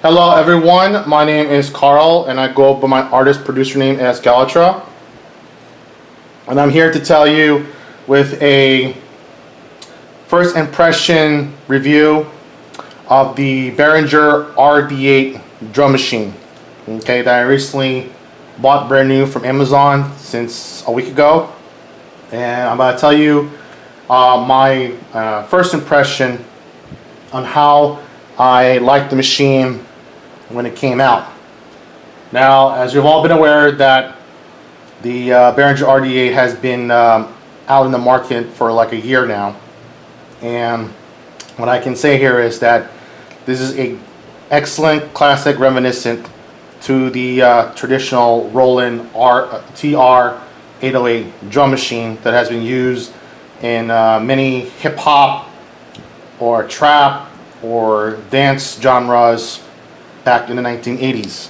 Hello everyone, my name is Carl and I go by my artist producer name as Galatra. And I'm here to tell you with a first impression review of the Behringer RD-8 Drum Machine. Okay, that I recently bought brand new from Amazon since a week ago. And I'm about to tell you my first impression on how I liked the machine when it came out. Now, as you've all been aware that the Behringer RD-8 has been out in the market for like a year now, and what I can say here is that this is a excellent classic reminiscent to the traditional Roland TR-808 drum machine that has been used in many hip-hop or trap or dance genres back in the 1980s.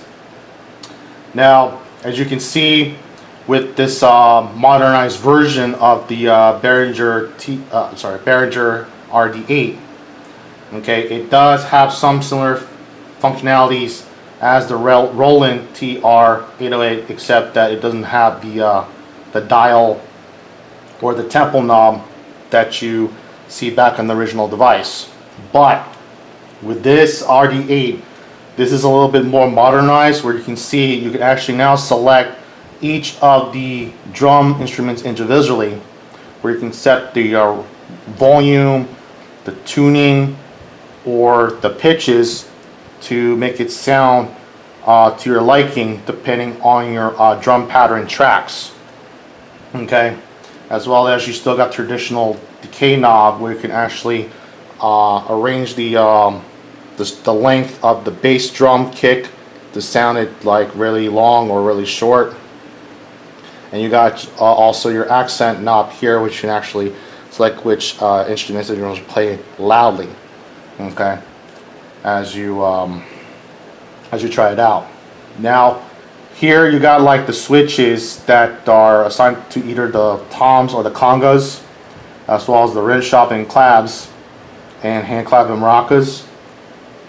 Now, as you can see with this modernized version of the Behringer RD-8, okay, it does have some similar functionalities as the Roland TR-808, except that it doesn't have the dial or the tempo knob that you see back on the original device. But with this RD-8, this is a little bit more modernized, where you can see you can actually now select each of the drum instruments individually, where you can set the volume, the tuning, or the pitches to make it sound to your liking depending on your drum pattern tracks. Okay, as well as you still got traditional decay knob where you can actually arrange the length of the bass drum kick to sound it like really long or really short. And you got also your accent knob here, which you can actually select which instruments that you want to play loudly. Okay, as you try it out. Now, here you got like the switches that are assigned to either the toms or the congas, as well as the rim shop and claps and hand clap and maracas.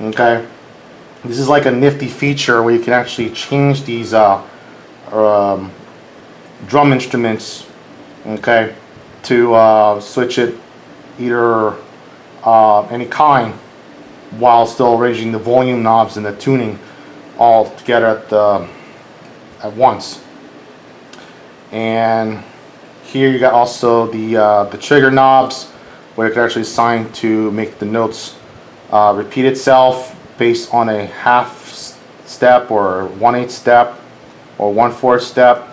Okay, this is like a nifty feature where you can actually change these drum instruments, okay, to switch it either any kind, while still arranging the volume knobs and the tuning all together at once. And here you got also the trigger knobs, where you can actually assign to make the notes repeat itself based on a half step or 1/8 step or 1/4 step,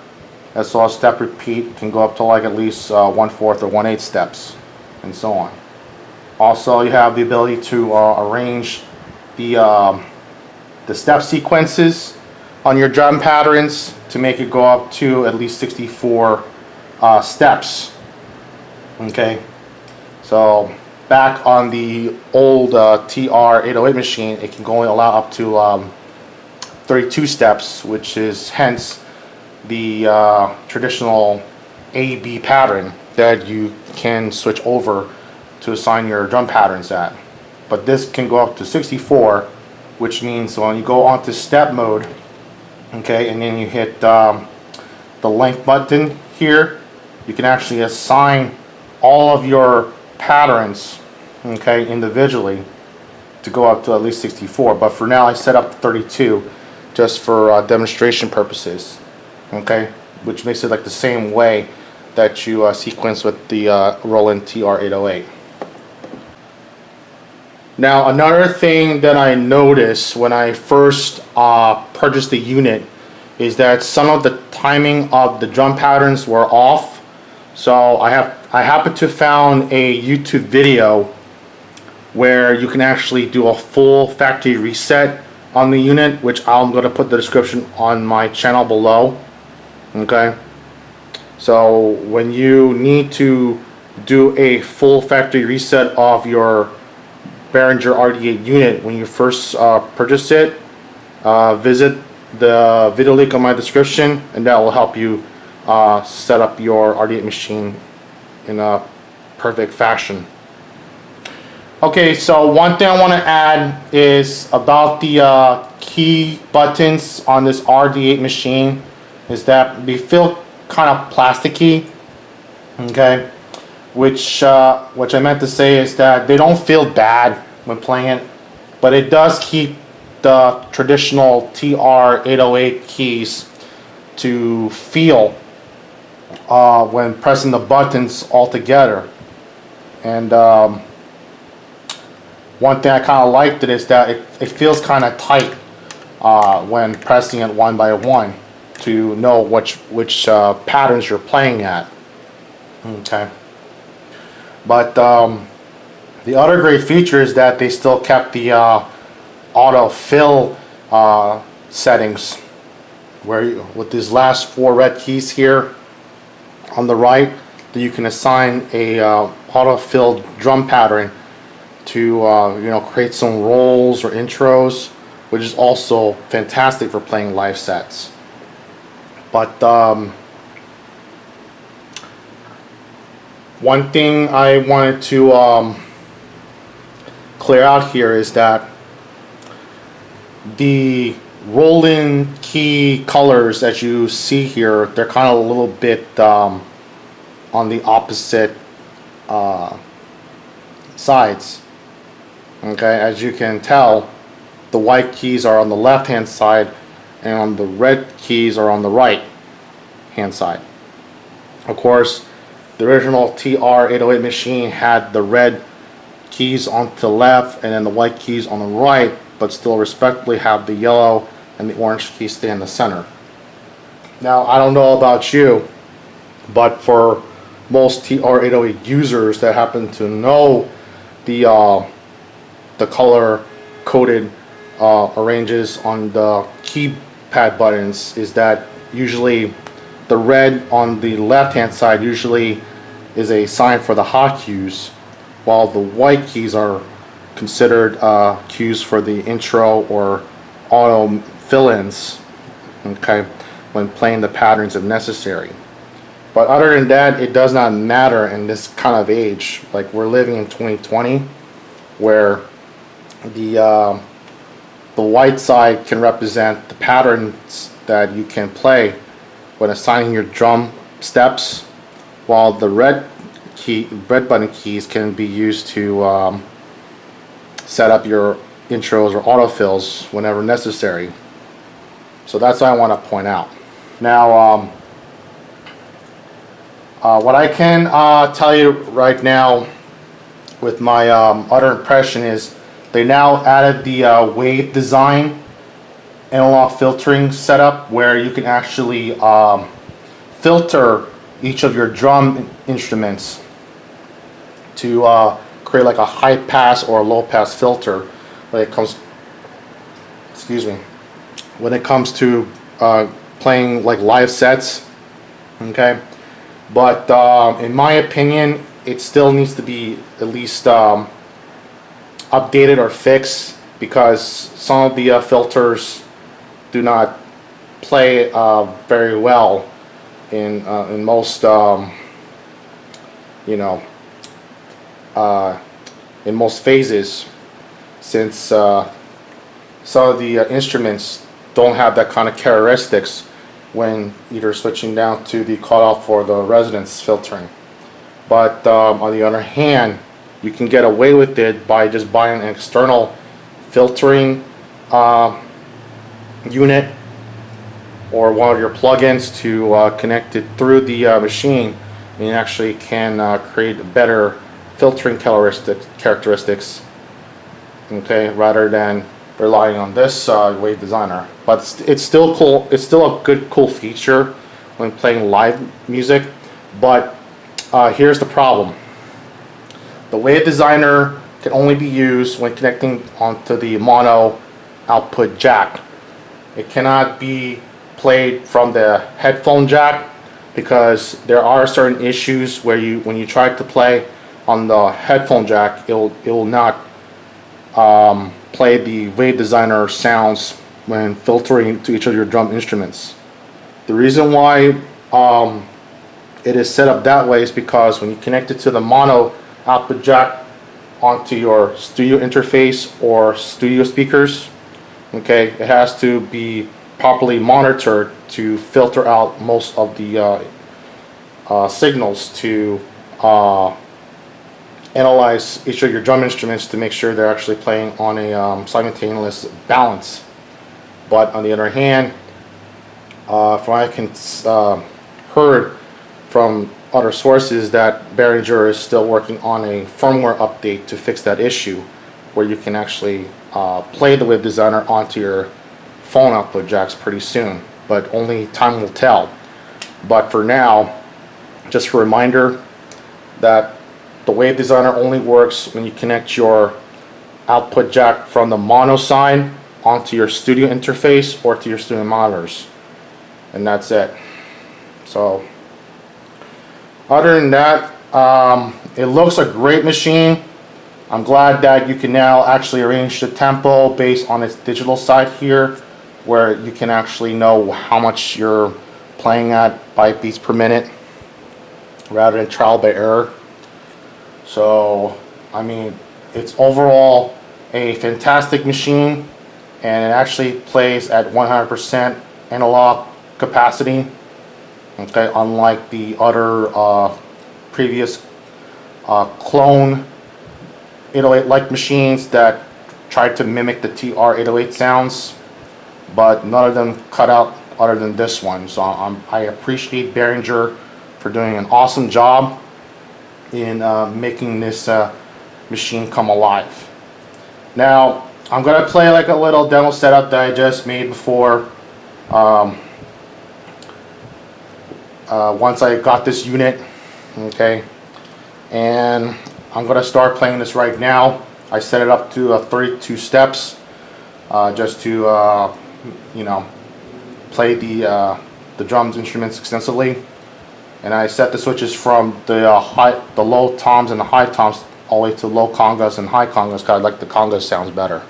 as well as step repeat can go up to like at least 1/4 or 1/8 steps, and so on. Also, you have the ability to arrange the step sequences on your drum patterns to make it go up to at least 64 steps. Okay, so back on the old TR-808 machine, it can only allow up to 32 steps, which is hence the traditional A-B pattern that you can switch over to assign your drum patterns at. But this can go up to 64, which means when you go onto step mode, okay, and then you hit the length button here, you can actually assign all of your patterns, okay, individually to go up to at least 64. But for now I set up to 32 just for demonstration purposes, okay, which makes it like the same way that you sequence with the Roland TR-808. Now, another thing that I noticed when I first purchased the unit is that some of the timing of the drum patterns were off. So I happened to found a YouTube video where you can actually do a full factory reset on the unit, which I'm going to put the description on my channel below. Okay, so when you need to do a full factory reset of your Behringer RD-8 unit when you first purchase it, visit the video link on my description, and that will help you set up your RD-8 machine in a perfect fashion. Okay, so one thing I want to add is about the key buttons on this RD-8 machine is that they feel kind of plasticky. Okay, which I meant to say is that they don't feel bad when playing it, but it does keep the traditional TR-808 keys to feel when pressing the buttons all together. And one thing I kind of liked it is that it feels kind of tight when pressing it one by one to know which patterns you're playing at. Okay. But the other great feature is that they still kept the auto fill settings, where with these last 4 red keys here on the right, that you can assign a auto fill drum pattern to create some rolls or intros, which is also fantastic for playing live sets. But one thing I wanted to clear out here is that the Roland key colors, as you see here, they're kind of a little bit on the opposite sides. Okay, as you can tell, the white keys are on the left hand side and the red keys are on the right hand side. Of course, the original TR-808 machine had the red keys on the left and then the white keys on the right, but still respectively have the yellow and the orange keys stay in the center. Now, I don't know about you, but for most TR-808 users that happen to know the color coded arranges on the keypad buttons, is that usually the red on the left hand side usually is a sign for the hot cues, while the white keys are considered cues for the intro or auto fill-ins, okay, when playing the patterns if necessary. But other than that, it does not matter in this kind of age. Like, we're living in 2020, where the white side can represent the patterns that you can play when assigning your drum steps, while the red button keys can be used to set up your intros or autofills whenever necessary. So that's what I want to point out. Now, what I can tell you right now with my utter impression is they now added the wave design analog filtering setup, where you can actually filter each of your drum instruments to create like a high pass or a low pass filter when it comes, when it comes to playing like live sets. Okay, but in my opinion, it still needs to be at least updated or fixed, because some of the filters do not play very well in most in most phases, since some of the instruments don't have that kind of characteristics when either switching down to the cutoff or the resonance filtering. But on the other hand, you can get away with it by just buying an external filtering unit or one of your plugins to connect it through the machine, and you actually can create better filtering characteristics, okay, rather than relying on this wave designer. But it's still cool. It's still a good, cool feature when playing live music. But here's the problem: the wave designer can only be used when connecting onto the mono output jack. It cannot be played from the headphone jack, because there are certain issues where when you try to play on the headphone jack, it will not play the wave designer sounds when filtering to each of your drum instruments. The reason why it is set up that way is because when you connect it to the mono output jack onto your studio interface or studio speakers. Okay, it has to be properly monitored to filter out most of the signals to analyze each of your drum instruments to make sure they're actually playing on a simultaneous balance. But on the other hand, from what I can heard from other sources, that Behringer is still working on a firmware update to fix that issue, where you can actually play the Wave Designer onto your phone output jacks pretty soon, but only time will tell. But for now, just a reminder that the Wave Designer only works when you connect your output jack from the mono side onto your studio interface or to your studio monitors, and that's it. So other than that, it looks a great machine. I'm glad that you can now actually arrange the tempo based on its digital side here, where you can actually know how much you're playing at by beats per minute rather than trial by error. So I mean, it's overall a fantastic machine, and it actually plays at 100% analog capacity. Okay, unlike the other previous clone 808-like machines that tried to mimic the TR-808 sounds, but none of them cut out other than this one. So I appreciate Behringer for doing an awesome job in making this machine come alive. Now I'm gonna play like a little demo setup that I just made before. Once I got this unit, okay, and I'm gonna start playing this right now. I set it up to 32 steps, just to you know, play the drums instruments extensively, and I set the switches from the low toms and the high toms all the way to low congas and high congas, because I like the congas sounds better.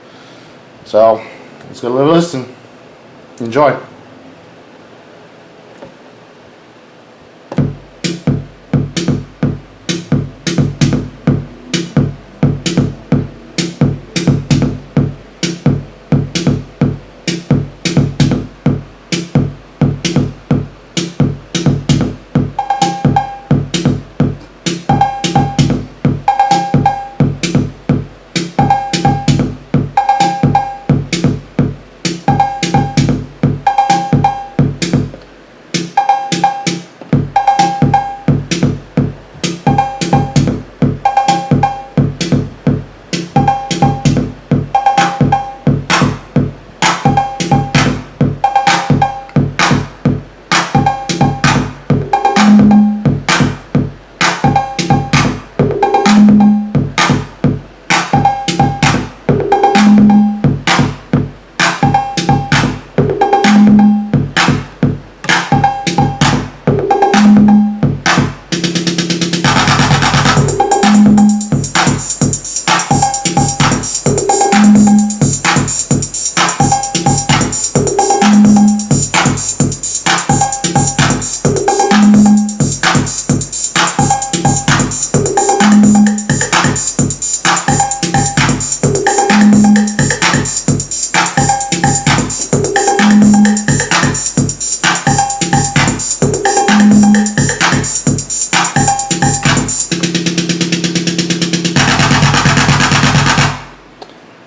So let's get a little listen. Enjoy.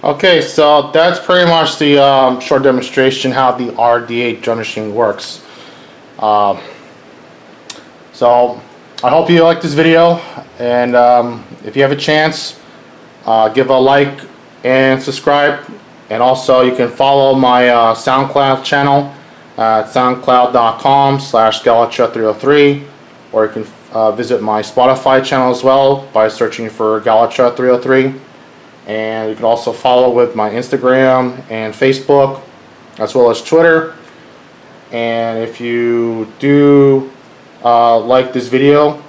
Okay, so that's pretty much the short demonstration how the RD-8 drum machine works. So I hope you like this video, and if you have a chance, give a like and subscribe, and also you can follow my SoundCloud channel at soundcloud.com/Galatra303, or you can visit my Spotify channel as well by searching for Galatra303. And you can also follow with my Instagram and Facebook, as well as Twitter. And if you do like this video,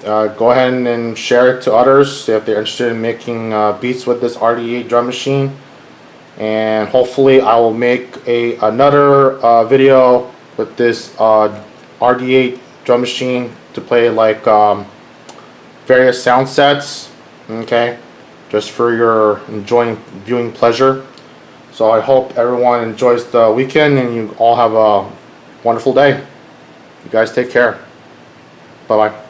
go ahead and share it to others if they're interested in making beats with this RD-8 drum machine. And hopefully I will make another video with this RD-8 drum machine to play like various sound sets. Okay. just for your enjoying viewing pleasure. So I hope everyone enjoys the weekend and you all have a wonderful day. You guys take care. Bye bye.